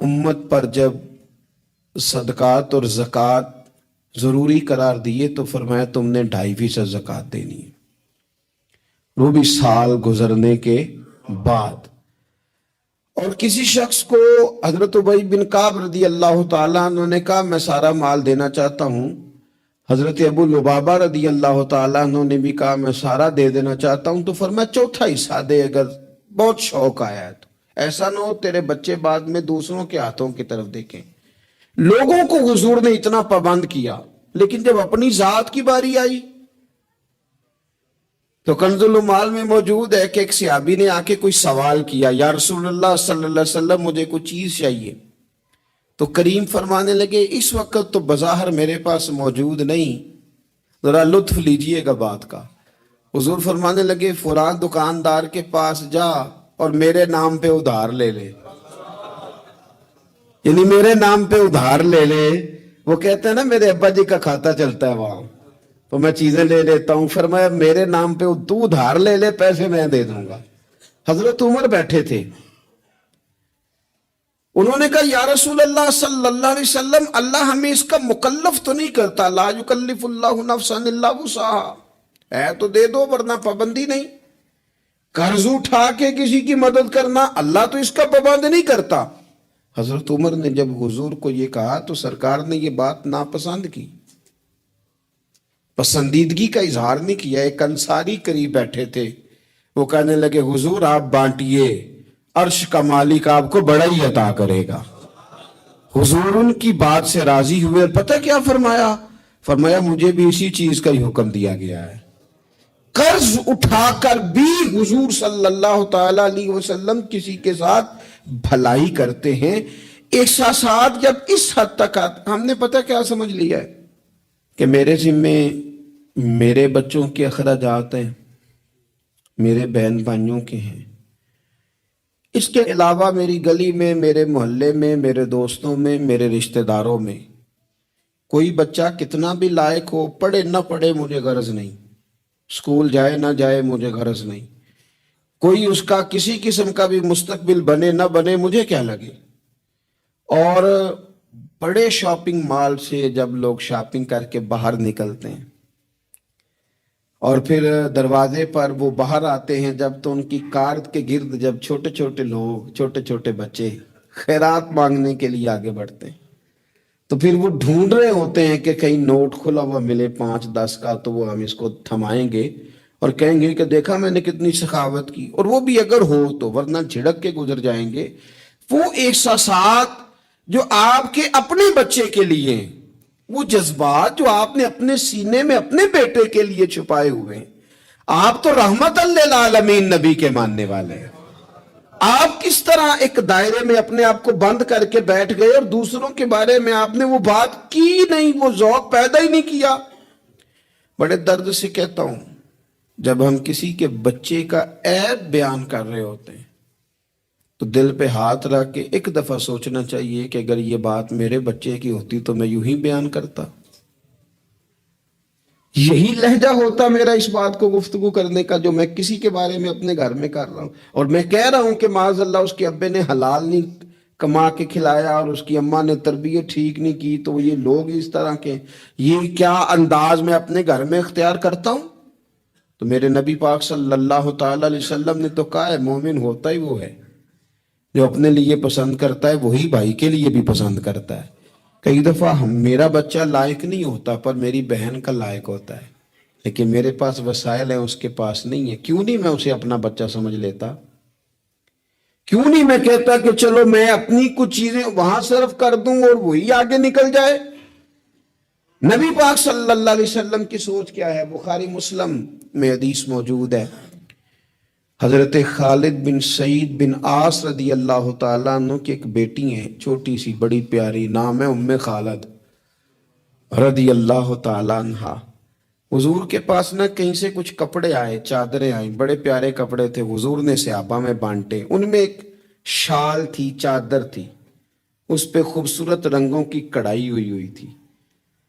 امت پر جب صدقات اور زکوٰۃ ضروری قرار دیے تو فرمایا تم نے 2.5% زکوٰۃ دینی ہے، وہ بھی سال گزرنے کے بعد۔ اور کسی شخص کو حضرت ابی بن کعب رضی اللہ تعالیٰ عنہ نے کہا میں سارا مال دینا چاہتا ہوں، حضرت ابو لبابہ رضی اللہ تعالیٰ عنہ نے بھی کہا میں سارا دے دینا چاہتا ہوں، تو فرمایا چوتھا حصہ دے اگر بہت شوق آیا ہے تو، ایسا نہ ہو تیرے بچے بعد میں دوسروں کے ہاتھوں کی طرف دیکھیں۔ لوگوں کو حضور نے اتنا پابند کیا، لیکن جب اپنی ذات کی باری آئی تو کنز المال میں موجود ہے کہ ایک صحابی نے آ کے کوئی سوال کیا، یا رسول اللہ صلی اللہ علیہ وسلم مجھے کوئی چیز چاہیے، تو کریم فرمانے لگے اس وقت تو بظاہر میرے پاس موجود نہیں، ذرا لطف لیجئے گا بات کا۔ حضور فرمانے لگے فلاں دکاندار کے پاس جا اور میرے نام پہ ادھار لے لے، یعنی میرے نام پہ ادھار لے لے۔ وہ کہتے ہیں نا میرے ابا جی کا کھاتا چلتا ہے وہاں، تو میں چیزیں لے لیتا ہوں، فرمایا میرے نام پہ تو ادھار لے لے، پیسے میں دے دوں گا۔ حضرت عمر بیٹھے تھے، انہوں نے کہا یا رسول اللہ صلی اللہ علیہ وسلم اللہ ہمیں اس کا مکلف تو نہیں کرتا، لا یکلف اللہ نفسا الا وسعها، ہے تو دے دو ورنہ پابندی نہیں۔ قرض اٹھا کے کسی کی مدد کرنا اللہ تو اس کا پابند نہیں کرتا۔ حضرت عمر نے جب حضور کو یہ کہا تو سرکار نے یہ بات ناپسند کی، پسندیدگی کا اظہار نہیں کیا۔ ایک انصاری قریب بیٹھے تھے، وہ کہنے لگے حضور آپ بانٹیے، عرش کا مالک آپ کو بڑا ہی عطا کرے گا۔ حضور ان کی بات سے راضی ہوئے، پتہ کیا فرمایا؟ فرمایا مجھے بھی اسی چیز کا ہی حکم دیا گیا ہے۔ قرض اٹھا کر بھی حضور صلی اللہ تعالی علیہ وسلم کسی کے ساتھ بھلائی کرتے ہیں۔ احساسات جب اس حد تک ہم نے پتہ کیا سمجھ لیا ہے کہ میرے ذمے میرے بچوں کے اخراجات ہیں، میرے بہن بھائیوں کے ہیں، اس کے علاوہ میری گلی میں، میرے محلے میں، میرے دوستوں میں، میرے رشتہ داروں میں کوئی بچہ کتنا بھی لائق ہو، پڑھے نہ پڑھے مجھے غرض نہیں، اسکول جائے نہ جائے مجھے غرض نہیں، کوئی اس کا کسی قسم کا بھی مستقبل بنے نہ بنے مجھے کیا لگے۔ اور بڑے شاپنگ مال سے جب لوگ شاپنگ کر کے باہر نکلتے ہیں اور پھر دروازے پر وہ باہر آتے ہیں جب، تو ان کی کار کے گرد جب چھوٹے چھوٹے لوگ، چھوٹے چھوٹے بچے خیرات مانگنے کے لیے آگے بڑھتے ہیں، تو پھر وہ ڈھونڈ رہے ہوتے ہیں کہ کہیں نوٹ کھلا ہوا ملے 5-10 کا، تو وہ ہم اس کو تھمائیں گے اور کہیں گے کہ دیکھا میں نے کتنی سخاوت کی، اور وہ بھی اگر ہو تو، ورنہ جھڑک کے گزر جائیں گے۔ وہ احساسات جو آپ کے اپنے بچے کے لیے ہیں، وہ جذبات جو آپ نے اپنے سینے میں اپنے بیٹے کے لیے چھپائے ہوئے ہیں، آپ تو رحمت للعالمین نبی کے ماننے والے ہیں، آپ کس طرح ایک دائرے میں اپنے آپ کو بند کر کے بیٹھ گئے اور دوسروں کے بارے میں آپ نے وہ بات کی نہیں، وہ ذوق پیدا ہی نہیں کیا۔ بڑے درد سے کہتا ہوں، جب ہم کسی کے بچے کا عیب بیان کر رہے ہوتے ہیں تو دل پہ ہاتھ رکھ کے ایک دفعہ سوچنا چاہیے کہ اگر یہ بات میرے بچے کی ہوتی تو میں یوں ہی بیان کرتا، یہی لہجہ ہوتا میرا اس بات کو گفتگو کرنے کا جو میں کسی کے بارے میں اپنے گھر میں کر رہا ہوں، اور میں کہہ رہا ہوں کہ معاذ اللہ اس کے ابے نے حلال نہیں کما کے کھلایا اور اس کی اماں نے تربیت ٹھیک نہیں کی، تو یہ لوگ اس طرح کے، یہ کیا انداز میں اپنے گھر میں اختیار کرتا ہوں؟ تو میرے نبی پاک صلی اللہ تعالی علیہ وسلم نے تو کہا ہے مومن ہوتا ہی وہ ہے جو اپنے لیے پسند کرتا ہے وہی بھائی کے لیے بھی پسند کرتا ہے۔ کئی دفعہ میرا بچہ لائق نہیں ہوتا پر میری بہن کا لائق ہوتا ہے، لیکن میرے پاس وسائل ہیں اس کے پاس نہیں ہے، کیوں نہیں میں اسے اپنا بچہ سمجھ لیتا؟ کیوں نہیں میں کہتا کہ چلو میں اپنی کچھ چیزیں وہاں صرف کر دوں اور وہی آگے نکل جائے؟ نبی پاک صلی اللہ علیہ وسلم کی سوچ کیا ہے؟ بخاری مسلم میں حدیث موجود ہے، حضرت خالد بن سعید بن عاص رضی اللہ تعالیٰ عنہ کی ایک بیٹی ہیں، چھوٹی سی بڑی پیاری، نام ہے ام خالد رضی اللہ تعالیٰ عنہ۔ حضور کے پاس نہ کہیں سے کچھ کپڑے آئے، چادریں آئیں، بڑے پیارے کپڑے تھے، حضور نے صحابہ میں بانٹے۔ ان میں ایک شال تھی، چادر تھی، اس پہ خوبصورت رنگوں کی کڑھائی ہوئی تھی،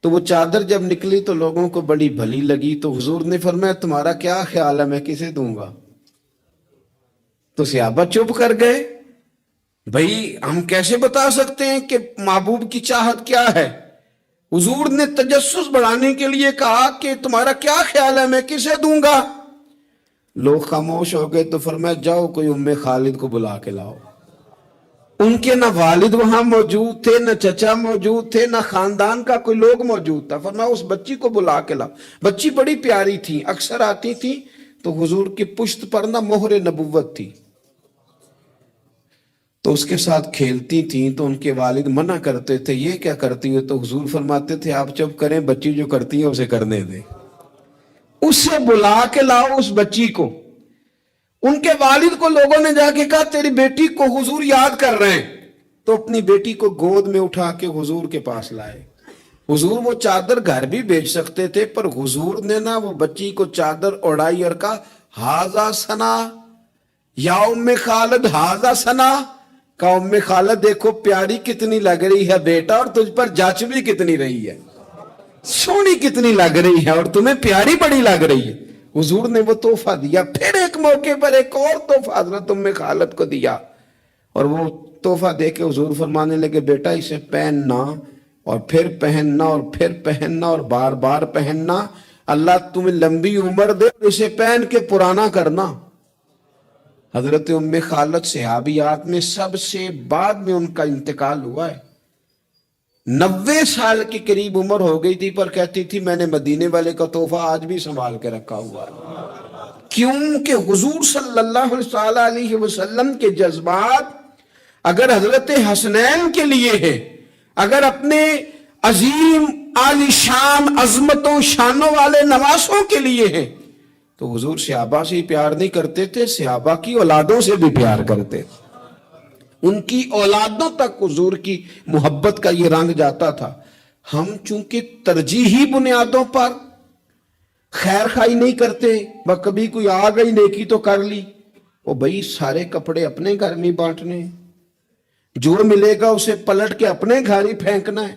تو وہ چادر جب نکلی تو لوگوں کو بڑی بھلی لگی، تو حضور نے فرمایا تمہارا کیا خیال ہے میں کسے دوں گا؟ تو صحابہ چپ کر گئے، بھائی ہم کیسے بتا سکتے ہیں کہ محبوب کی چاہت کیا ہے؟ حضور نے تجسس بڑھانے کے لیے کہا کہ تمہارا کیا خیال ہے، میں کسے دوں گا؟ لوگ خاموش ہو گئے تو فرمایا جاؤ کوئی ام خالد کو بلا کے لاؤ۔ ان کے نہ والد وہاں موجود تھے، نہ چچا موجود تھے، نہ خاندان کا کوئی لوگ موجود تھا۔ فرمایا اس بچی کو بلا کے لاؤ۔ بچی بڑی پیاری تھی، اکثر آتی تھی تو حضور کی پشت پر نہ مہر نبوت تھی، تو اس کے ساتھ کھیلتی تھیں، تو ان کے والد منع کرتے تھے یہ کیا کرتی ہے؟ تو حضور فرماتے تھے آپ چپ کریں، بچی جو کرتی ہے اسے کرنے دیں، اسے بلا کے لاؤ اس بچی کو۔ ان کے والد کو لوگوں نے جا کے کہا تیری بیٹی کو حضور یاد کر رہے ہیں، تو اپنی بیٹی کو گود میں اٹھا کے حضور کے پاس لائے۔ حضور وہ چادر گھر بھی بیچ سکتے تھے، پر حضور نے نا وہ بچی کو چادر اڑائی اور کہا ہاذا ثنا یا ام خالد ہاذا ثنا، کہا ام خالد دیکھو پیاری کتنی لگ رہی ہے بیٹا، اور تجھ پر جچ بھی کتنی رہی ہے، سونی کتنی لگ رہی ہے، اور تمہیں پیاری بڑی لگ رہی ہے۔ حضور نے وہ تحفہ دیا۔ پھر ایک موقع پر ایک اور تحفہ حضرت ام خالد کو دیا، اور وہ تحفہ دے کے حضور فرمانے لگے بیٹا اسے پہننا اور پھر پہننا اور پھر پہننا اور بار بار پہننا، اللہ تمہیں لمبی عمر دے، اسے پہن کے پرانا کرنا۔ حضرت ام خالد صحابیات میں سب سے بعد میں ان کا انتقال ہوا ہے، 90 سال کے قریب عمر ہو گئی تھی، پر کہتی تھی میں نے مدینے والے کا تحفہ آج بھی سنبھال کے رکھا ہوا ہے۔ کیونکہ حضور صلی اللہ علیہ وسلم کے جذبات اگر حضرت حسنین کے لیے ہے، اگر اپنے عظیم عالی شان عظمتوں شانوں والے نواسوں کے لیے ہے، تو حضور صحابہ سے ہی پیار نہیں کرتے تھے، صحابہ کی اولادوں سے بھی پیار کرتے تھے، ان کی اولادوں تک حضور کی محبت کا یہ رنگ جاتا تھا۔ ہم چونکہ ترجیحی بنیادوں پر خیر خواہی نہیں کرتے، کبھی کوئی آ گئی نیکی تو کر لی، وہ بھئی سارے کپڑے اپنے گھر میں بانٹنے ہیں، جو ملے گا اسے پلٹ کے اپنے گھر ہی پھینکنا ہے،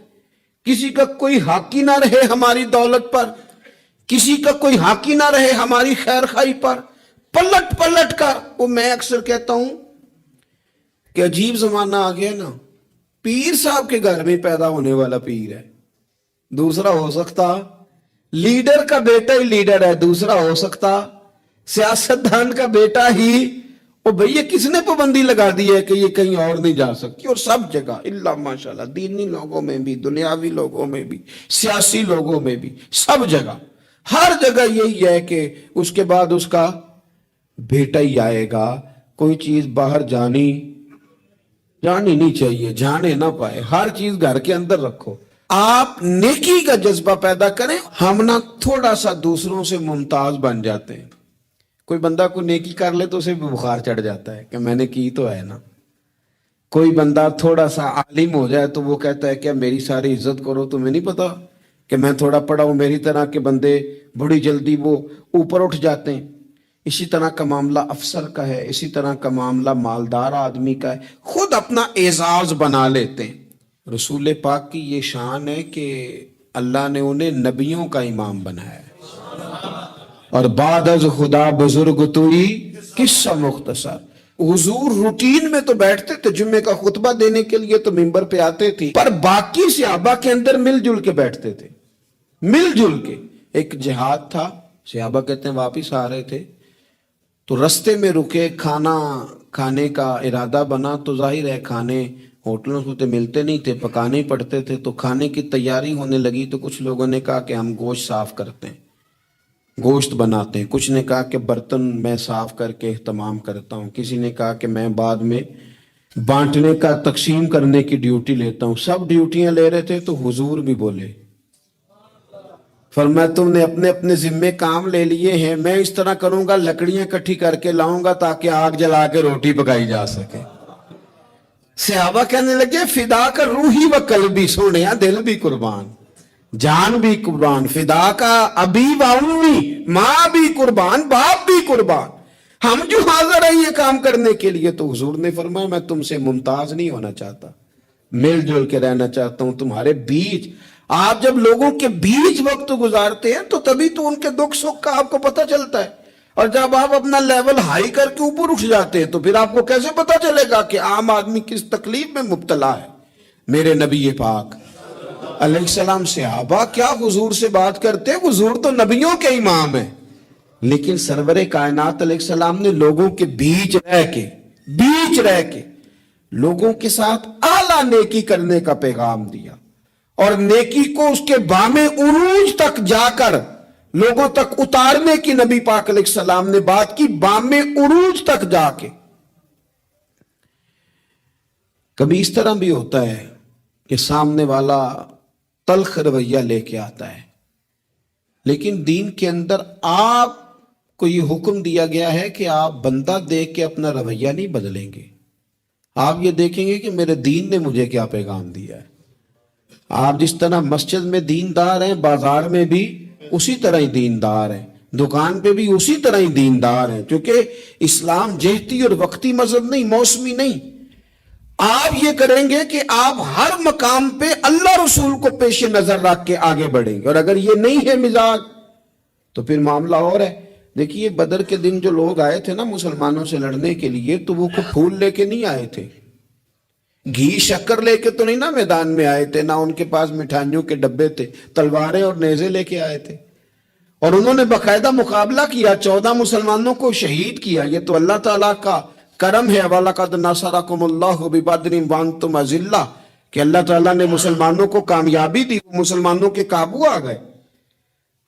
کسی کا کوئی حق ہی نہ رہے ہماری دولت پر، کسی کا کوئی حق ہی نہ رہے ہماری خیر خواہی پر، پلٹ پلٹ کر۔ وہ میں اکثر کہتا ہوں کہ عجیب زمانہ آ گیا نا، پیر صاحب کے گھر میں پیدا ہونے والا پیر ہے، دوسرا ہو سکتا لیڈر کا بیٹا ہی لیڈر ہے، دوسرا ہو سکتا سیاستدان کا بیٹا ہی، اور بھئی یہ کس نے پابندی لگا دی ہے کہ یہ کہیں اور نہیں جا سکتی؟ اور سب جگہ اللہ ماشاءاللہ، دینی لوگوں میں بھی، دنیاوی لوگوں میں بھی، سیاسی لوگوں میں بھی، سب جگہ ہر جگہ یہی ہے کہ اس کے بعد اس کا بیٹا ہی آئے گا۔ کوئی چیز باہر جانی نہیں چاہیے، جانے نہ پائے، ہر چیز گھر کے اندر رکھو۔ آپ نیکی کا جذبہ پیدا کریں۔ ہم نہ تھوڑا سا دوسروں سے ممتاز بن جاتے ہیں، کوئی بندہ کو نیکی کر لے تو اسے بھی بخار چڑھ جاتا ہے کہ میں نے کی تو ہے نا۔ کوئی بندہ تھوڑا سا عالم ہو جائے تو وہ کہتا ہے کہ میری ساری عزت کرو، تمہیں نہیں پتا کہ میں تھوڑا پڑھا ہوں۔ میری طرح کے بندے بڑی جلدی وہ اوپر اٹھ جاتے ہیں۔ اسی طرح کا معاملہ افسر کا ہے، اسی طرح کا معاملہ مالدار آدمی کا ہے، خود اپنا اعزاز بنا لیتے ہیں۔ رسول پاک کی یہ شان ہے کہ اللہ نے انہیں نبیوں کا امام بنایا ہے، اور بعد از خدا بزرگ توئی قصہ مختصر۔ حضور روٹین میں تو بیٹھتے تھے، جمعے کا خطبہ دینے کے لیے تو منبر پہ آتے تھے، پر باقی صحابہ کے اندر مل جل کے بیٹھتے تھے، مل جل کے۔ ایک جہاد تھا، صحابہ کہتے ہیں واپس آ رہے تھے تو رستے میں رکے، کھانا کھانے کا ارادہ بنا، تو ظاہر ہے کھانے ہوٹلوں سے تو ملتے نہیں تھے، پکانے ہی پڑتے تھے، تو کھانے کی تیاری ہونے لگی تو کچھ لوگوں نے کہا کہ ہم گوشت صاف کرتے ہیں، گوشت بناتے ہیں، کچھ نے کہا کہ برتن میں صاف کر کے اہتمام کرتا ہوں، کسی نے کہا کہ میں بعد میں بانٹنے کا تقسیم کرنے کی ڈیوٹی لیتا ہوں۔ سب ڈیوٹیاں لے رہے تھے تو حضور بھی بولے، فرمایا تم نے اپنے اپنے ذمے کام لے لیے ہیں، میں اس طرح کروں گا لکڑیاں اکٹھی کر کے لاؤں گا تاکہ آگ جلا کے روٹی پکائی جا سکے۔ صحابہ کہنے لگے فدا کا روحی و قلبی، سونیا دل بھی قربان، جان بھی قربان، فدا کا ابی و امی، ماں بھی قربان، باپ بھی قربان، ہم جو حاضر ہیں یہ کام کرنے کے لیے۔ تو حضور نے فرمایا میں تم سے ممتاز نہیں ہونا چاہتا، مل جل کے رہنا چاہتا ہوں تمہارے بیچ۔ آپ جب لوگوں کے بیچ وقت گزارتے ہیں تو تبھی تو ان کے دکھ سکھ کا آپ کو پتہ چلتا ہے۔ اور جب آپ اپنا لیول ہائی کر کے اوپر اٹھ جاتے ہیں تو پھر آپ کو کیسے پتا چلے گا کہ عام آدمی کس تکلیف میں مبتلا ہے؟ میرے نبی پاک علیہ السلام صحابہ کیا حضور سے بات کرتے، حضور تو نبیوں کے امام ہیں، لیکن سرور کائنات علیہ السلام نے لوگوں کے بیچ رہ کے لوگوں کے ساتھ اعلیٰ نیکی کرنے کا پیغام دیا، اور نیکی کو اس کے بام عروج تک جا کر لوگوں تک اتارنے کی نبی پاک علیہ السلام نے بات کی، بام عروج تک جا کے۔ کبھی اس طرح بھی ہوتا ہے کہ سامنے والا تلخ رویہ لے کے آتا ہے، لیکن دین کے اندر آپ کو یہ حکم دیا گیا ہے کہ آپ بندہ دیکھ کے اپنا رویہ نہیں بدلیں گے، آپ یہ دیکھیں گے کہ میرے دین نے مجھے کیا پیغام دیا ہے۔ آپ جس طرح مسجد میں دیندار ہیں، بازار میں بھی اسی طرح ہی دیندار ہیں، دکان پہ بھی اسی طرح ہی دیندار ہیں، کیونکہ اسلام جہتی اور وقتی مذہب نہیں، موسمی نہیں۔ آپ یہ کریں گے کہ آپ ہر مقام پہ اللہ رسول کو پیش نظر رکھ کے آگے بڑھیں گے، اور اگر یہ نہیں ہے مزاج تو پھر معاملہ اور ہے۔ دیکھیے بدر کے دن جو لوگ آئے تھے نا مسلمانوں سے لڑنے کے لیے، تو وہ کوئی پھول لے کے نہیں آئے تھے، گھی شکر لے کے تو نہیں نا میدان میں آئے تھے، نہ ان کے پاس مٹھائیوں کے ڈبے تھے، تلواریں اور نیزے لے کے آئے تھے، اور انہوں نے باقاعدہ مقابلہ کیا، 14 مسلمانوں کو شہید کیا۔ یہ تو اللہ تعالیٰ کا کرم ہے، وَلَقَدْ نَصَرَكُمُ اللَّهُ بِبَدْرٍ وَأَنْتُمْ أَذِلَّةٌ، کہ اللہ تعالیٰ نے مسلمانوں کو کامیابی دی، مسلمانوں کے قابو آ گئے۔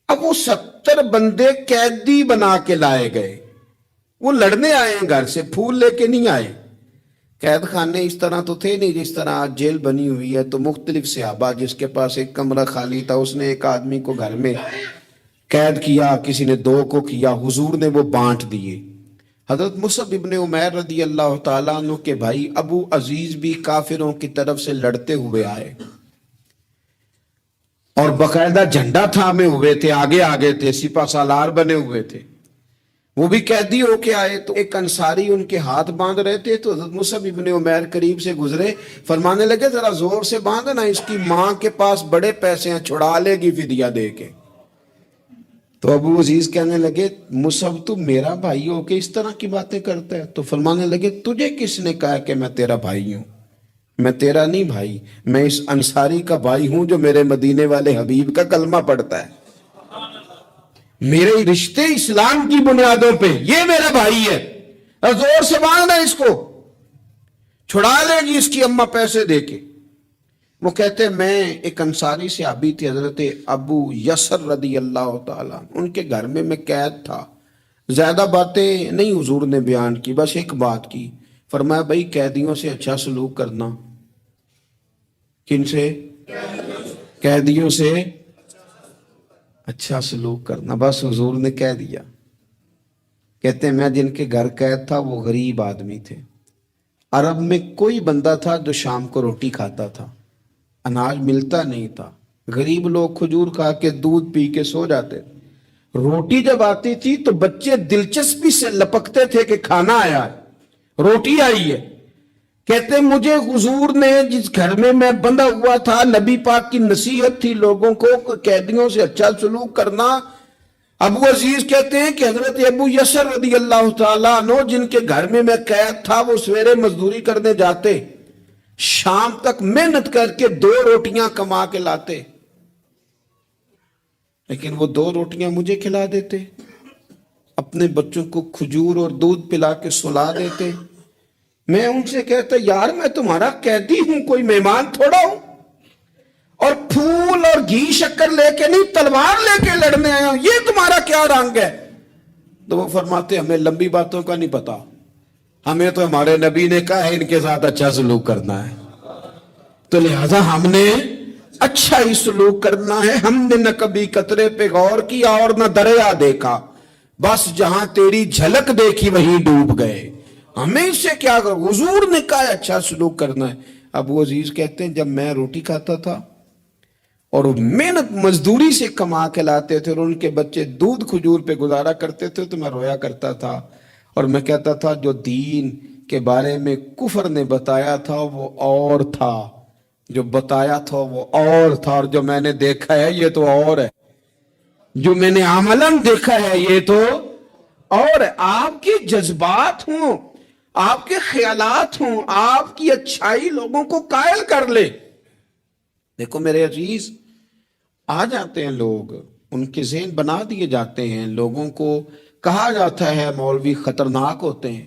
اب وہ 70 بندے قیدی بنا کے لائے گئے، وہ لڑنے آئے ہیں، گھر سے پھول لے کے نہیں آئے۔ قید خانے اس طرح تو تھے نہیں جس طرح آج جیل بنی ہوئی ہے، تو مختلف صحابہ، جس کے پاس ایک کمرہ خالی تھا اس نے ایک آدمی کو گھر میں قید کیا، کسی نے 2 کو کیا، حضور نے وہ بانٹ دیے۔ حضرت مصعب ابن عمیر رضی اللہ تعالیٰ عنہ کے بھائی ابو عزیز بھی کافروں کی طرف سے لڑتے ہوئے آئے، اور باقاعدہ جھنڈا تھامے ہوئے تھے، آگے تھے، سپہ سالار بنے ہوئے تھے، وہ بھی قیدی ہو کے آئے۔ تو ایک انصاری ان کے ہاتھ باندھ رہے تھے، تو حضرت مصعب ابن عمیر قریب سے گزرے، فرمانے لگے ذرا زور سے باندھنا، اس کی ماں کے پاس بڑے پیسے ہیں، چھڑا لے گی فدیہ دے کے۔ تو ابو عزیز کہنے لگے مصعب تو میرا بھائی ہو کے اس طرح کی باتیں کرتا ہے؟ تو فرمانے لگے تجھے کس نے کہا کہ میں تیرا بھائی ہوں؟ میں تیرا نہیں بھائی، میں اس انصاری کا بھائی ہوں جو میرے مدینے والے حبیب کا کلمہ پڑھتا ہے، میرے رشتے اسلام کی بنیادوں پہ، یہ میرا بھائی ہے، زور سے باندھنا، اس کو چھڑا لے گی اس کی اماں پیسے دے کے۔ وہ کہتے میں ایک انصاری صحابی تھے حضرت ابو یسر رضی اللہ تعالیٰ، ان کے گھر میں قید تھا، زیادہ باتیں نہیں حضور نے بیان کی، بس ایک بات کی، فرمایا بھائی قیدیوں سے اچھا سلوک کرنا۔ کن سے؟ قیدیوں سے اچھا سلوک کرنا، بس حضور نے کہہ دیا۔ کہتے ہیں میں جن کے گھر قید تھا وہ غریب آدمی تھے، عرب میں کوئی بندہ تھا جو شام کو روٹی کھاتا تھا، اناج ملتا نہیں تھا، غریب لوگ کھجور کھا کے دودھ پی کے سو جاتے تھے، روٹی جب آتی تھی تو بچے دلچسپی سے لپکتے تھے کہ کھانا آیا ہے، روٹی آئی ہے۔ کہتے مجھے حضور نے جس گھر میں بندہ ہوا تھا، نبی پاک کی نصیحت تھی لوگوں کو قیدیوں سے اچھا سلوک کرنا۔ ابو عزیز کہتے ہیں کہ حضرت ابو یسر رضی اللہ تعالیٰ عنہ جن کے گھر میں قید تھا، وہ سویرے مزدوری کرنے جاتے، شام تک محنت کر کے 2 روٹیاں کما کے لاتے، لیکن وہ 2 روٹیاں مجھے کھلا دیتے، اپنے بچوں کو کھجور اور دودھ پلا کے سلا دیتے۔ میں ان سے کہتا یار میں تمہارا قیدی ہوں، کوئی مہمان تھوڑا ہوں، اور پھول اور گھی شکر لے کے نہیں تلوار لے کے لڑنے آیا ہوں، یہ تمہارا کیا رنگ ہے؟ تو وہ فرماتے ہمیں لمبی باتوں کا نہیں پتا، ہمیں تو ہمارے نبی نے کہا ہے ان کے ساتھ اچھا سلوک کرنا ہے، تو لہذا ہم نے اچھا ہی سلوک کرنا ہے۔ ہم نے نہ کبھی قطرے پہ غور کیا اور نہ دریا دیکھا، بس جہاں تیری جھلک دیکھی وہیں ڈوب گئے، ہمیں اس سے کیا کرو، حضور نے کہا اچھا سلوک کرنا ہے۔ ابو عزیز کہتے ہیں جب میں روٹی کھاتا تھا اور محنت مزدوری سے کما کے لاتے تھے اور ان کے بچے دودھ کھجور پہ گزارا کرتے تھے، تو میں رویا کرتا تھا اور میں کہتا تھا جو دین کے بارے میں کفر نے بتایا تھا وہ اور تھا، جو بتایا تھا وہ اور تھا، اور جو میں نے دیکھا ہے یہ تو اور ہے، جو میں نے عملاً دیکھا ہے یہ تو اور آپ کے جذبات ہوں، آپ کے خیالات ہوں، آپ کی اچھائی لوگوں کو قائل کر لے۔ دیکھو میرے عزیز، آ جاتے ہیں لوگ، ان کے ذہن بنا دیے جاتے ہیں، لوگوں کو کہا جاتا ہے مولوی خطرناک ہوتے ہیں،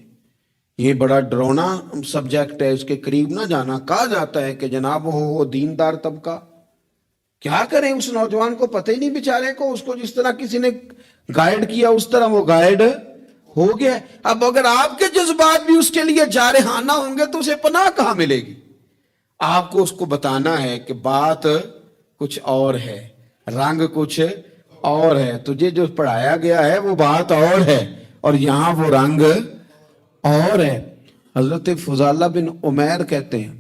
یہ بڑا ڈرونا سبجیکٹ ہے، اس کے قریب نہ جانا۔ کہا جاتا ہے کہ جناب وہ دیندار طبقہ، کیا کریں اس نوجوان کو پتہ ہی نہیں بیچارے کو، اس کو جس طرح کسی نے گائیڈ کیا اس طرح وہ گائیڈ ہو گیا۔ اب اگر آپ کے جذبات بھی اس کے لیے جارحانہ ہوں گے تو اسے پناہ کہاں ملے گی؟ آپ کو اس کو بتانا ہے کہ بات کچھ اور ہے، رنگ کچھ اور ہے، تجھے جو پڑھایا گیا ہے وہ بات اور ہے، اور یہاں وہ رنگ اور ہے۔ حضرت فضالہ بن عمیر کہتے ہیں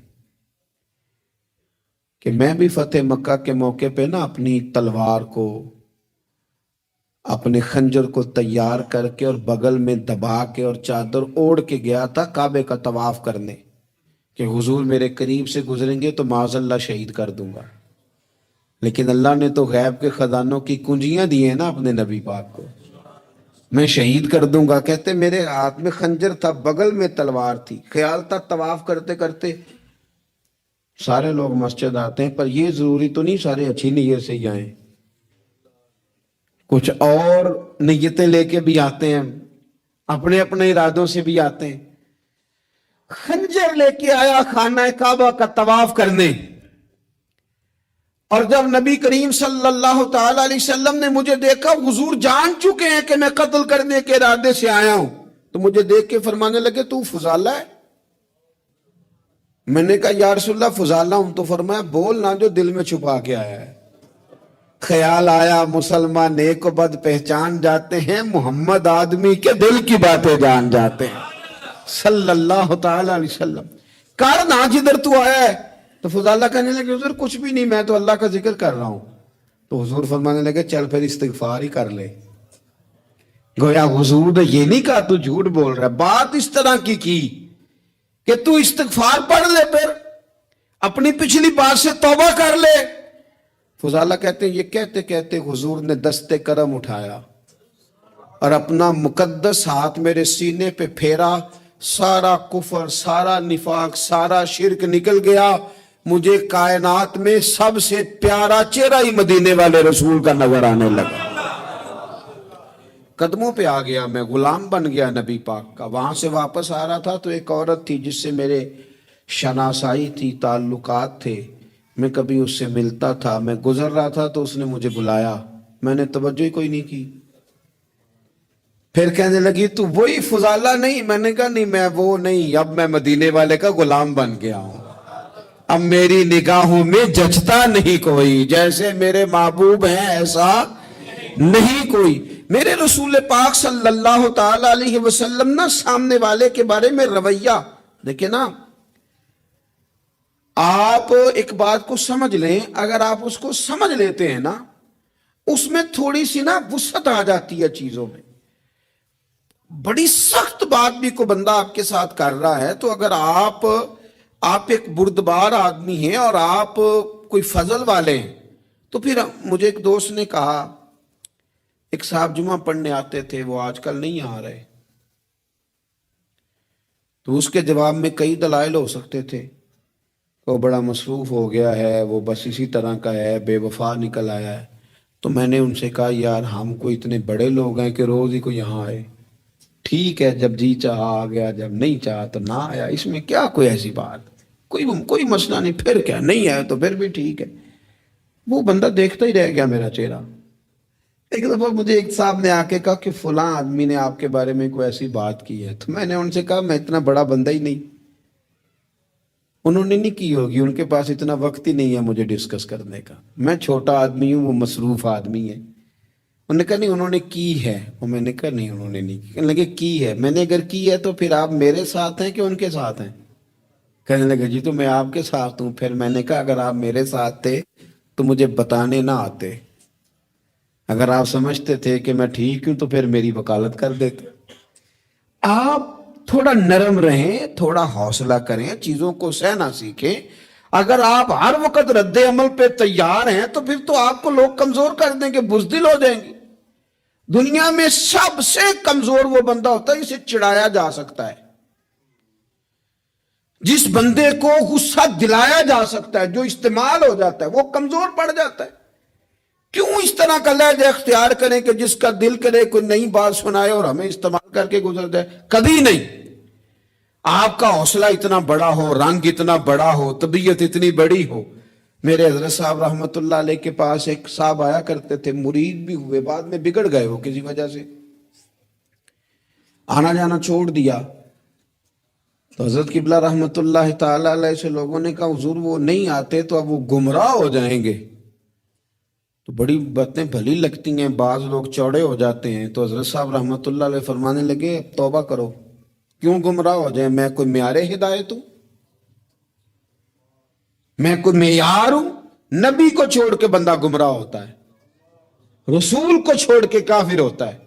کہ میں بھی فتح مکہ کے موقع پہ نا اپنی تلوار کو، اپنے خنجر کو تیار کر کے اور بغل میں دبا کے اور چادر اوڑھ کے گیا تھا کعبے کا طواف کرنے، کہ حضور میرے قریب سے گزریں گے تو معاذ اللہ شہید کر دوں گا۔ لیکن اللہ نے تو غیب کے خزانوں کی کنجیاں دی ہیں نا اپنے نبی پاک کو، میں شہید کر دوں گا۔ کہتے میرے ہاتھ میں خنجر تھا، بغل میں تلوار تھی، خیال تھا طواف کرتے کرتے سارے لوگ مسجد آتے ہیں، پر یہ ضروری تو نہیں سارے اچھی نیت سے ہی آئیں، کچھ اور نیتیں لے کے بھی آتے ہیں، اپنے اپنے ارادوں سے بھی آتے ہیں۔ خنجر لے کے آیا خانہ کعبہ کا طواف کرنے، اور جب نبی کریم صلی اللہ تعالی علیہ وسلم نے مجھے دیکھا، حضور جان چکے ہیں کہ میں قتل کرنے کے ارادے سے آیا ہوں، تو مجھے دیکھ کے فرمانے لگے تو فضالہ ہے؟ میں نے کہا یا رسول اللہ فضالہ ہوں۔ تو فرمایا بول نہ جو دل میں چھپا کے آیا ہے۔ خیال آیا مسلمان نیک و بد پہچان جاتے ہیں، محمد آدمی کے دل کی باتیں جان جاتے ہیں صلی اللہ تعالی علیہ وسلم۔ کارن آج ادھر تو آیا ہے؟ تو فضالہ کہنے لگے حضور کچھ بھی نہیں، میں تو اللہ کا ذکر کر رہا ہوں۔ تو حضور فرمانے لگے چل پھر استغفار ہی کر لے۔ گویا حضور نے یہ نہیں کہا تو جھوٹ بول رہا ہے، بات اس طرح کی کہ تو استغفار پڑھ لے، پھر اپنی پچھلی بات سے توبہ کر لے۔ فضالہ کہتے ہیں یہ کہتے کہتے حضور نے دست کرم اٹھایا اور اپنا مقدس ہاتھ میرے سینے پہ پھیرا، سارا کفر، سارا نفاق، سارا شرک نکل گیا، مجھے کائنات میں سب سے پیارا چہرہ ہی مدینے والے رسول کا نظر آنے لگا۔ قدموں پہ آ گیا، میں غلام بن گیا نبی پاک کا۔ وہاں سے واپس آ رہا تھا تو ایک عورت تھی جس سے میرے شناسائی تھی، تعلقات تھے، میں کبھی اس سے ملتا تھا، میں گزر رہا تھا تو اس نے مجھے بلایا، میں نے توجہ ہی کوئی نہیں کی۔ پھر کہنے لگی تو وہی فضالہ نہیں؟ میں نے کہا نہیں میں وہ نہیں، اب میں مدینے والے کا غلام بن گیا ہوں، اب میری نگاہوں میں جچتا نہیں کوئی، جیسے میرے محبوب ہیں ایسا نہیں کوئی۔ میرے رسول پاک صلی اللہ تعالی علیہ وسلم نا سامنے والے کے بارے میں رویہ دیکھیں نا، آپ ایک بات کو سمجھ لیں، اگر آپ اس کو سمجھ لیتے ہیں نا، اس میں تھوڑی سی نا وسعت آ جاتی ہے چیزوں میں۔ بڑی سخت بات بھی کو بندہ آپ کے ساتھ کر رہا ہے تو اگر آپ ایک بردبار آدمی ہیں اور آپ کوئی فضل والے ہیں، تو پھر مجھے ایک دوست نے کہا، ایک صاحب جمعہ پڑھنے آتے تھے، وہ آج کل نہیں آ رہے، تو اس کے جواب میں کئی دلائل ہو سکتے تھے، وہ بڑا مصروف ہو گیا ہے، وہ بس اسی طرح کا ہے، بے وفا نکل آیا ہے۔ تو میں نے ان سے کہا یار ہم کوئی اتنے بڑے لوگ ہیں کہ روز ہی کوئی یہاں آئے؟ ٹھیک ہے، جب جی چاہا آ گیا، جب نہیں چاہا تو نہ آیا، اس میں کیا کوئی ایسی بات، کوئی مسئلہ نہیں، پھر کیا، نہیں آیا تو پھر بھی ٹھیک ہے۔ وہ بندہ دیکھتا ہی رہ گیا میرا چہرہ۔ ایک دفعہ مجھے ایک صاحب نے آ کے کہا کہ فلاں آدمی نے آپ کے بارے میں کوئی ایسی بات کی ہے، تو میں نے ان سے کہا میں اتنا بڑا بندہ ہی نہیں، انہوں نے نہیں کی ہوگی، ان کے پاس اتنا وقت ہی نہیں ہے مجھے ڈسکس کرنے کا، میں چھوٹا آدمی ہوں، وہ مصروف آدمی ہے۔ انہوں نے کہا نہیں انہوں نے کی ہے، اور میں نے کہا نہیں انہوں نے نہیں کی۔ کہنے لگے کی ہے، میں نے اگر کی ہے تو پھر آپ میرے ساتھ ہیں کہ ان کے ساتھ ہیں؟ کہنے لگے جی تو میں آپ کے ساتھ ہوں۔ پھر میں نے کہا اگر آپ میرے ساتھ تھے تو مجھے بتانے نہ آتے، اگر آپ سمجھتے تھے کہ میں ٹھیک ہوں تو پھر میری وکالت کر دیتے۔ آپ تھوڑا نرم رہیں، تھوڑا حوصلہ کریں، چیزوں کو سہنا سیکھیں۔ اگر آپ ہر وقت رد عمل پہ تیار ہیں تو پھر تو آپ کو لوگ کمزور کر دیں گے، بزدل ہو جائیں گے۔ دنیا میں سب سے کمزور وہ بندہ ہوتا ہے جسے چڑھایا جا سکتا ہے، جس بندے کو غصہ دلایا جا سکتا ہے، جو استعمال ہو جاتا ہے، وہ کمزور پڑ جاتا ہے۔ کیوں اس طرح کا لہجہ اختیار کریں کہ جس کا دل کرے کوئی نئی بات سنائے اور ہمیں استعمال کر کے گزر جائے؟ کبھی نہیں۔ آپ کا حوصلہ اتنا بڑا ہو، رنگ اتنا بڑا ہو، طبیعت اتنی بڑی ہو۔ میرے حضرت صاحب رحمت اللہ علیہ کے پاس ایک صاحب آیا کرتے تھے، مرید بھی ہوئے، بعد میں بگڑ گئے وہ کسی وجہ سے، آنا جانا چھوڑ دیا۔ تو حضرت قبلہ رحمت اللہ تعالی علیہ سے لوگوں نے کہا حضور وہ نہیں آتے تو اب وہ گمراہ ہو جائیں گے۔ تو بڑی باتیں بھلی لگتی ہیں، بعض لوگ چوڑے ہو جاتے ہیں۔ تو حضرت صاحب رحمت اللہ علیہ فرمانے لگے توبہ کرو، کیوں گمراہ ہو جائیں؟ میں کوئی معیار ہدایت ہوں؟ میں کوئی معیار ہوں؟ نبی کو چھوڑ کے بندہ گمراہ ہوتا ہے، رسول کو چھوڑ کے کافر ہوتا ہے،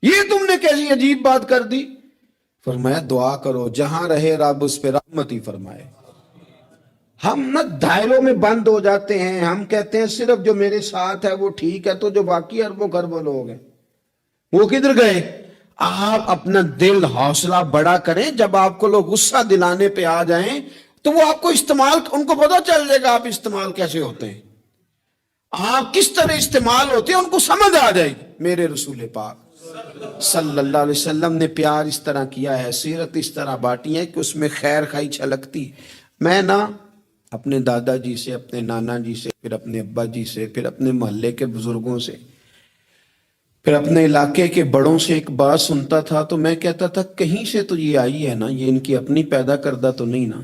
یہ تم نے کیسی عجیب بات کر دی؟ فرمایا دعا کرو جہاں رہے رب اس پہ رحمت ہی فرمائے۔ ہم نہ دائروں میں بند ہو جاتے ہیں، ہم کہتے ہیں صرف جو میرے ساتھ ہے وہ ٹھیک ہے، تو جو باقی اربوں خربوں لوگ ہیں وہ کدھر گئے؟ آپ اپنا دل حوصلہ بڑا کریں، جب آپ کو لوگ غصہ دلانے پہ آ جائیں تو وہ آپ کو استعمال، ان کو پتہ چل جائے گا آپ استعمال کیسے ہوتے ہیں، آپ کس طرح استعمال ہوتے ہیں، ان کو سمجھ آ جائے گی۔ میرے رسول پاک صلی اللہ علیہ وسلم نے پیار اس طرح کیا ہے، سیرت اس طرح بانٹی ہے کہ اس میں خیر خائی چھلکتی۔ میں نہ اپنے دادا جی سے، اپنے نانا جی سے، پھر اپنے ابا جی سے، پھر اپنے محلے کے بزرگوں سے، پھر اپنے علاقے کے بڑوں سے ایک بات سنتا تھا تو میں کہتا تھا کہیں سے تو یہ آئی ہے نا، یہ ان کی اپنی پیدا کردہ تو نہیں نا؟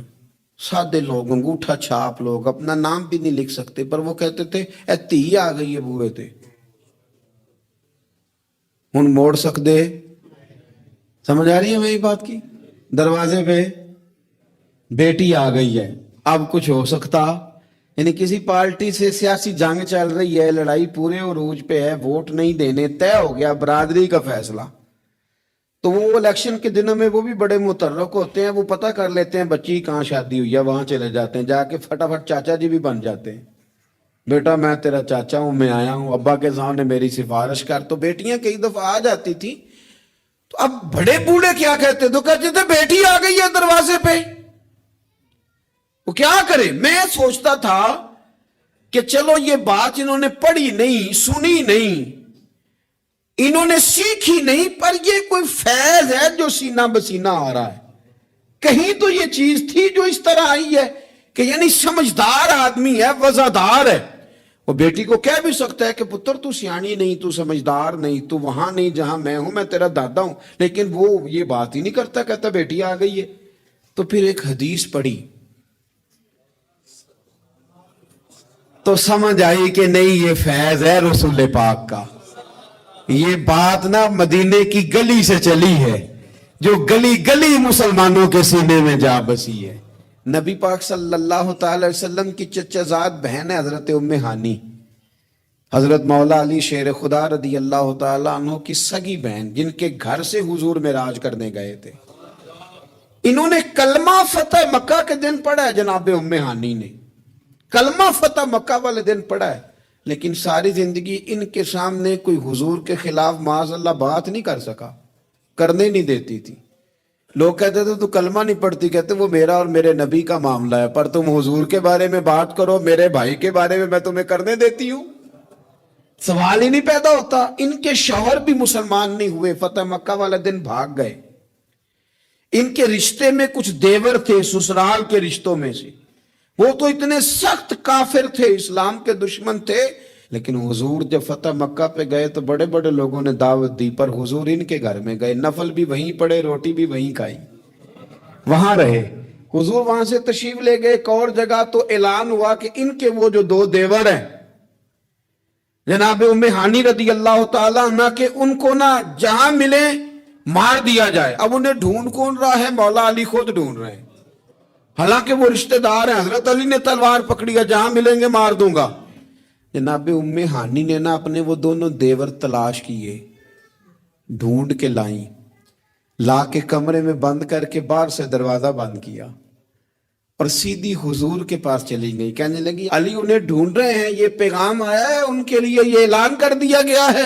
سادے لوگ، انگوٹھا چھاپ لوگ، اپنا نام بھی نہیں لکھ سکتے، پر وہ کہتے تھے اے تھی آ گئی ہے بوئے تے ہن موڑ سکتے۔ سمجھ آ رہی ہے میری بات کی؟ دروازے پہ بیٹی آ گئی ہے، اب کچھ ہو سکتا؟ یعنی کسی پارٹی سے سیاسی جنگ چل رہی ہے، لڑائی پورے عروج پہ ہے، ووٹ نہیں دینے، طے ہو گیا برادری کا فیصلہ، تو وہ الیکشن کے دنوں میں وہ بھی بڑے متحرک ہوتے ہیں، وہ پتہ کر لیتے ہیں بچی کہاں شادی ہوئی ہے، وہاں چلے جاتے ہیں، جا کے فٹافٹ چاچا جی بھی بن جاتے ہیں، بیٹا میں تیرا چاچا ہوں، میں آیا ہوں، ابا کے سامنے میری سفارش کر۔ تو بیٹیاں کئی دفعہ آ جاتی تھی، تو اب بڑے بوڑھے کیا کہتے تو کہتے تھے بیٹی آ گئی ہے دروازے پہ، وہ کیا کرے؟ میں سوچتا تھا کہ چلو یہ بات انہوں نے پڑھی نہیں، سنی نہیں، انہوں نے سیکھی نہیں، پر یہ کوئی فیض ہے جو سینہ بسینہ آ رہا ہے، کہیں تو یہ چیز تھی جو اس طرح آئی ہے کہ یعنی سمجھدار آدمی ہے، وزادار ہے۔ وہ بیٹی کو کہہ بھی سکتا ہے کہ پتر تو سیانی نہیں، تو سمجھدار نہیں، تو وہاں نہیں جہاں میں ہوں، میں تیرا دادا ہوں، لیکن وہ یہ بات ہی نہیں کرتا، کہتا بیٹی آ گئی ہے۔ تو پھر ایک حدیث پڑھی تو سمجھ آئی کہ نہیں یہ فیض ہے رسول پاک کا، یہ بات نہ مدینے کی گلی سے چلی ہے، جو گلی گلی مسلمانوں کے سینے میں جا بسی ہے۔ نبی پاک صلی اللہ تعالی وسلم کی چچا زاد بہن ہے حضرت ام ہانی، حضرت مولا علی شیر خدا رضی اللہ تعالیٰ عنہ کی سگی بہن، جن کے گھر سے حضور معراج کرنے گئے تھے۔ انہوں نے کلمہ فتح مکہ کے دن پڑھا ہے، جناب ام ہانی نے کلمہ فتح مکہ والے دن پڑھا ہے، لیکن ساری زندگی ان کے سامنے کوئی حضور کے خلاف معاذ اللہ بات نہیں کر سکا، کرنے نہیں دیتی تھی۔ لوگ کہتے تھے تو کلمہ نہیں پڑھتی، کہتے وہ میرا اور میرے نبی کا معاملہ ہے، پر تم حضور کے بارے میں بات کرو، میرے بھائی کے بارے میں تمہیں کرنے دیتی ہوں؟ سوال ہی نہیں پیدا ہوتا۔ ان کے شوہر بھی مسلمان نہیں ہوئے، فتح مکہ والے دن بھاگ گئے۔ ان کے رشتے میں کچھ دیور تھے سسرال کے رشتوں میں سے، وہ تو اتنے سخت کافر تھے، اسلام کے دشمن تھے، لیکن حضور جب فتح مکہ پہ گئے تو بڑے بڑے لوگوں نے دعوت دی، پر حضور ان کے گھر میں گئے، نفل بھی وہیں پڑے، روٹی بھی وہیں کھائی، وہاں رہے۔ حضور وہاں سے تشریف لے گئے ایک اور جگہ، تو اعلان ہوا کہ ان کے وہ جو دو دیور ہیں جناب ام ہانی رضی اللہ تعالیٰ عنہ کے، ان کو نہ جہاں ملے مار دیا جائے۔ اب انہیں ڈھونڈ کون رہا ہے؟ مولا علی خود ڈھونڈ رہے ہیں، حالانکہ وہ رشتہ دار ہیں، حضرت علی نے تلوار پکڑی ہے، جہاں ملیں گے مار دوں گا۔ جناب ام ہانی نے نا اپنے وہ دونوں دیور تلاش کیے، ڈھونڈ کے لائیں، لا کے کمرے میں بند کر کے باہر سے دروازہ بند کیا اور سیدھی حضور کے پاس چلی گئی، کہنے لگی علی انہیں ڈھونڈ رہے ہیں، یہ پیغام آیا ہے ان کے لیے، یہ اعلان کر دیا گیا ہے۔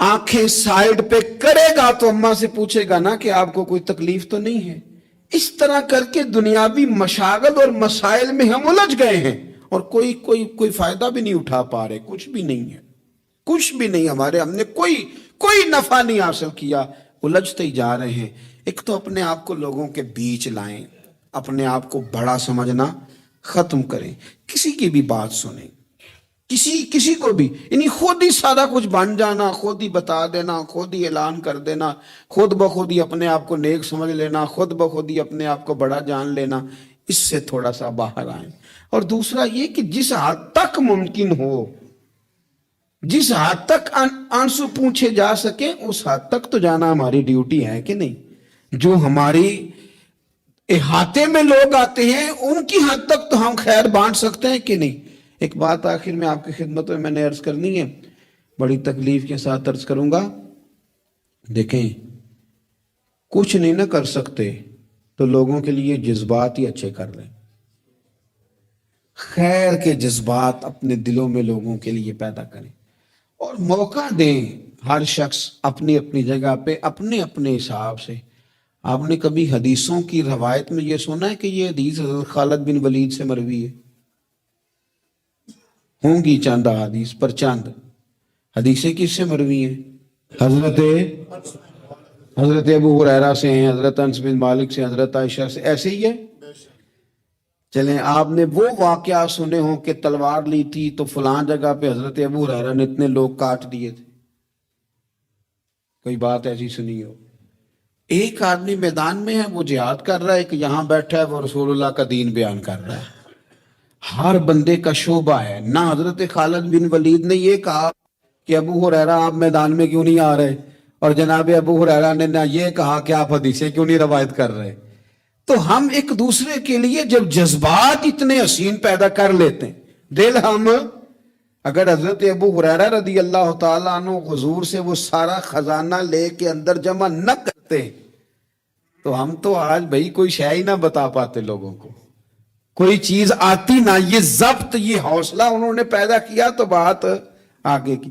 آنکھیں سائڈ پہ کرے گا تو اماں سے پوچھے گا نا کہ آپ کو کوئی تکلیف تو نہیں ہے. اس طرح کر کے دنیاوی مشاغل اور مسائل میں ہم الجھ گئے ہیں اور کوئی فائدہ بھی نہیں اٹھا پا رہے. کچھ بھی نہیں ہے, کچھ بھی نہیں ہمارے, ہم نے کوئی نفع نہیں حاصل کیا, الجھتے ہی جا رہے ہیں. ایک تو اپنے آپ کو لوگوں کے بیچ لائیں, اپنے آپ کو بڑا سمجھنا ختم کریں, کسی کی بھی بات سنیں, کسی کو بھی, یعنی خود ہی سارا کچھ بن جانا, خود ہی بتا دینا, خود ہی اعلان کر دینا, خود بخود ہی اپنے آپ کو نیک سمجھ لینا, خود بخود ہی اپنے آپ کو بڑا جان لینا, اس سے تھوڑا سا باہر آئیں. اور دوسرا یہ کہ جس حد تک ممکن ہو, جس حد تک آنسو پوچھے جا سکے اس حد تک تو جانا ہماری ڈیوٹی ہے کہ نہیں. جو ہماری احاطے میں لوگ آتے ہیں ان کی حد تک تو ہم خیر بانٹ سکتے ہیں کہ نہیں. ایک بات آخر میں آپ کی خدمت میں نے عرض کرنی ہے, بڑی تکلیف کے ساتھ عرض کروں گا. دیکھیں, کچھ نہیں نہ کر سکتے تو لوگوں کے لیے جذبات ہی اچھے کر لیں, خیر کے جذبات اپنے دلوں میں لوگوں کے لیے پیدا کریں اور موقع دیں. ہر شخص اپنی اپنی جگہ پہ اپنے اپنے حساب سے. آپ نے کبھی حدیثوں کی روایت میں یہ سنا ہے کہ یہ حدیث حضرت خالد بن ولید سے مروی ہے؟ ہوں گی چند حدیث پر چند حدیثیں کس سے مروی ہیں؟ حضرت ابو ہریرہ سے ہیں, حضرت انس بن مالک سے, حضرت عائشہ سے, ایسے ہی ہے. چلیں, آپ نے وہ واقعہ سنے ہوں کہ تلوار لی تھی تو فلان جگہ پہ حضرت ابو ہریرہ نے اتنے لوگ کاٹ دیے تھے, کوئی بات ایسی سنی ہو؟ ایک آدمی میدان میں ہے, وہ جہاد کر رہا ہے, ایک یہاں بیٹھا ہے, وہ رسول اللہ کا دین بیان کر رہا ہے. ہر بندے کا شعبہ ہے. نہ حضرت خالد بن ولید نے یہ کہا کہ ابو ہریرہ آپ میدان میں کیوں نہیں آ رہے, اور جناب ابو ہریرہ نے نہ یہ کہا کہ آپ حدیثیں کیوں نہیں روایت کر رہے. تو ہم ایک دوسرے کے لیے جب جذبات اتنے حسین پیدا کر لیتے ہیں, دل ہم, اگر حضرت ابو ہریرہ رضی اللہ تعالیٰ عنہ حضور سے وہ سارا خزانہ لے کے اندر جمع نہ کرتے تو ہم تو آج بھائی کوئی شے ہی نہ بتا پاتے لوگوں کو, کوئی چیز آتی نہ. یہ ضبط, یہ حوصلہ انہوں نے پیدا کیا تو بات آگے کی.